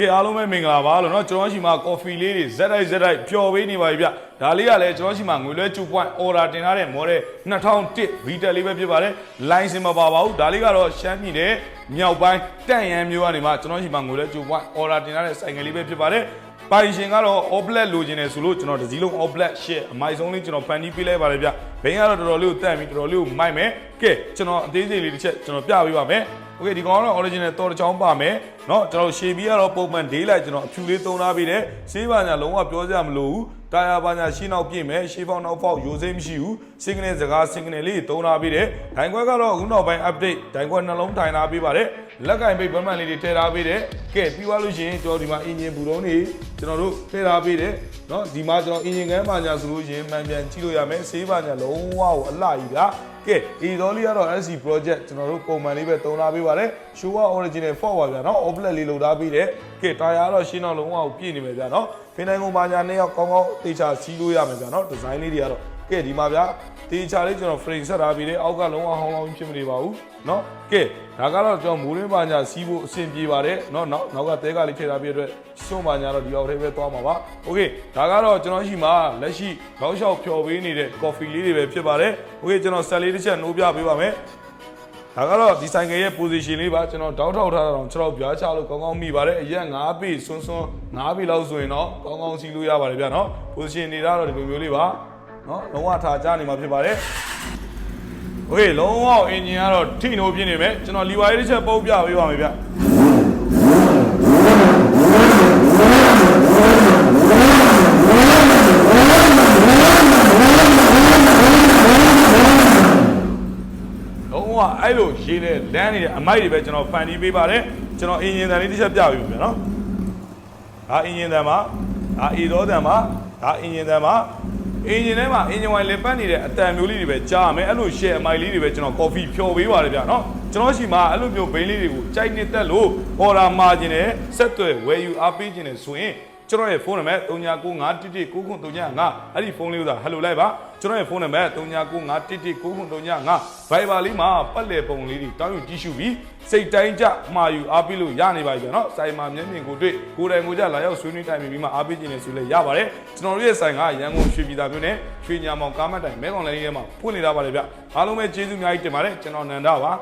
ကဲအားလုံးပဲမင်္ဂလာပါလို့เนาะကျွန်တော်ရှိမှာ coffee လေးတွေဇက်တိုက်ပျော်ပေးနေပါပြီဗျဒါလေးကလည်းကျွန်တော်ရှိမှာငွေလွှဲ2 point order တင်ထားတဲ့ model 2001 Vital လေးပဲဖြစ်ပါတယ် line စင်မပါပါဘူးဒါလေးကတော့ရှမ်းပြည်နယ်မြောက်ပိုင်းတန့်ရန်မြို့ကနေမှကျွန်တော်ရှိမှာငွေလွှဲ2 point order တင်ထားတဲ့ဆိုင်ငယ်လေးပဲဖြစ်ပါတယ်ပိုင်ရှင်ကတော့ all black လိုချင်တယ်ဆိုလို့ကျွန်တော်တစည်းလုံး all black share အမိုက်ဆုံးလေးကျွန်တော်ဖန်တီးပေးလိုက်ပါတယ်ဗျဘိန်းကတော့တော်တော်လေးကိုတန့်ပြီးတော်တော်လေးကိုမိုက်မယ်ကဲကျွန်တော်အသေးစိတ်လေးတစ်ချက်ကျွန်တော်ပြပေးပါမယ်โอเคဒီကောင်ကတော့ original တော်တစ်ချောင်းပါမယ်เนาะကျွန်တော်ရှေ့ပြီးကတော့ပုံမှန် day light ကျွန်တော်အဖြူလေးသုံးထားပြီးတယ်ဆေးပါညာလုံးဝပြောစရာမလိုဘူးတာယာပါညာရှင်းနောက်ပြည့်မယ်ရှေ့ပေါက်နောက်ပေါက်ရိုးစိမ့်မရှိဘူး signal စကား signal လေးသုံးထားပြီးတယ်ဒိုင်ခွဲကတော့အခုနောက်ပိုင်း update ဒိုင်ခွဲနှလုံးထိုင်ထားပေးပါတယ်လက်ကင်ပိတ်ဘတ်မှန်လေးတွေထည့်ထားပေးတယ်ကဲပြီးသွားလို့ရှိရင်ကျွန်တော်ဒီမှာ engine ဘူလုံးတွေကျွန်တော်တို့ထည့်ထားပေးတယ်เนาะဒီမှာကျွန်တော် engine ကမ်းပါညာဆိုလို့ရှိရင်မှန်ပြန်ကြည့်လို့ရမယ်ဆေးပါညာလုံးဝကိုအလှကြီးကကဲဒီတော်လေးကတော့ SC project ကျွန်တော်တို့ပုံမှန်လေးပဲသုံးထားပေးပါတယ် show original fault ပါဗျာเนาะ offlet လေးလုပ်ထားပေးတယ်ကဲတာယာကတော့ရှင်းအောင်လုံးဝကိုပြည့်နေမယ်ဗျာเนาะဖိနိုင်ကုန်ပါညာနှစ်ယောက်ကောင်းကောင်းတေချာစီးလို့ရမယ်ဗျာเนาะဒီဇိုင်းလေးတွေကတော့ကဲဒီမှာဗျာတေချာလေးကျွန်တော် frame ဆက်ထားပေးတယ်အောက်ကလုံးဝဟောင်းလောင်းဖြစ်မနေပါဘူးเนาะကဲဒါကတော့ကျွန်တော်မူရင်းပါညာစီးဖို့အဆင်ပြေပါတယ်เนาะနောက်ကတဲကလေးထည့်ထားပြီးအတွက်စွန့်ပါညာတော့ဒီအောက်ထဲပဲသွားမှာပါโอเคဒါကတော့ကျွန်တော်ရှိမှာလက်ရှိခေါင်းလျှောက်ဖြော်ပေးနေတဲ့ coffee လေးတွေပဲဖြစ်ပါတယ်โอเคကျွန်တော်ဆက်လေးတစ်ချက်နှိုးပြပေးပါမယ်ဒါကတော့ဒီဆိုင်ကရဲ့ position လေးပါကျွန်တော်တောက်ထောက်ထားတာတော့ကျွန်တော်ပြားချလို့ကောင်းကောင်းမိပါတယ်အရက်9ပေစွန်း9ပေလောက်ဆိုရင်တော့ကောင်းကောင်းစီးလို့ရပါတယ်ဗျာเนาะ position နေတာတော့ဒီလိုမျိုးလေးပါเนาะလုံးဝထားကြနေမှာဖြစ်ပါတယ်โอเคလုံးဝအင်ဂျင်ကတော့ထိနိုးပြင်းနေမယ်ကျွန်တော်လီဝါရေးတစ်ချက်ပုတ်ပြပေးပါမယ်ဗျအဲ့လိုရေးတဲ့လမ်းနေတဲ့အမိုက်တွေပဲကျွန်တော်ဖန်တီးပေးပါတယ်ကျွန်တော်အင်ဂျင်တန်လေးတစ်ချက်ပြပေးပါမယ်နော်ဒါအင်ဂျင်တန်ပါဒါအေသောတန်ပါဒါအင်ဂျင်တန်ပါအင်ဂျင်ထဲမှာအင်ဂျင်ဝိုင်လေပတ်နေတဲ့အတန်မျိုးလေးတွေပဲကြားရမယ်အဲ့လို share အမိုက်လေးတွေပဲကျွန်တော် coffee ဖြော်ပေးပါတယ်ဗျာနော်ကျွန်တော်ရှိမှာအဲ့လိုမျိုးဘိန်းလေးတွေကိုကြိုက်နေတက်လို့ order မှာခြင်းနဲ့ဆက်သွယ်ဝယ်ယူအားပေးခြင်းနဲ့ဆိုရင်ကျွန်တော်ရဲ့ဖုန်းနံပါတ်39951199အဲ့ဒီဖုန်းလေးကိုသာဟယ်လိုလိုက်ပါကျွန်တော်ရဲ့ဖုန်းနံပါတ်39951199 Viber လေးမှာပတ်လည်ပုံလေးတွေတောင်းယူကြည့်ရှုပြီးစိတ်တိုင်းကြမှာယူအားပေးလို့ရနေပါပြီဗျာနော်ဆိုင်မှာမျက်မြင်ကိုတွေ့ကိုယ်တိုင်ကိုကြလာရောက်ဆွေးနွေးတိုင်ပြီးမှအားပေးခြင်းနဲ့ဆိုလဲရပါတယ်ကျွန်တော်တို့ရဲ့ဆိုင်ကရန်ကုန်ရွှေပြည်သာမြို့နယ်ရွှေညာမောင်ကားမတ်တိုင်မဲကောင်လမ်းလေးထဲမှာဖွင့်နေတာပါတယ်ဗျအားလုံးပဲကျေးဇူးအများကြီးတင်ပါတယ်ကျွန်တော်နန္ဒပါ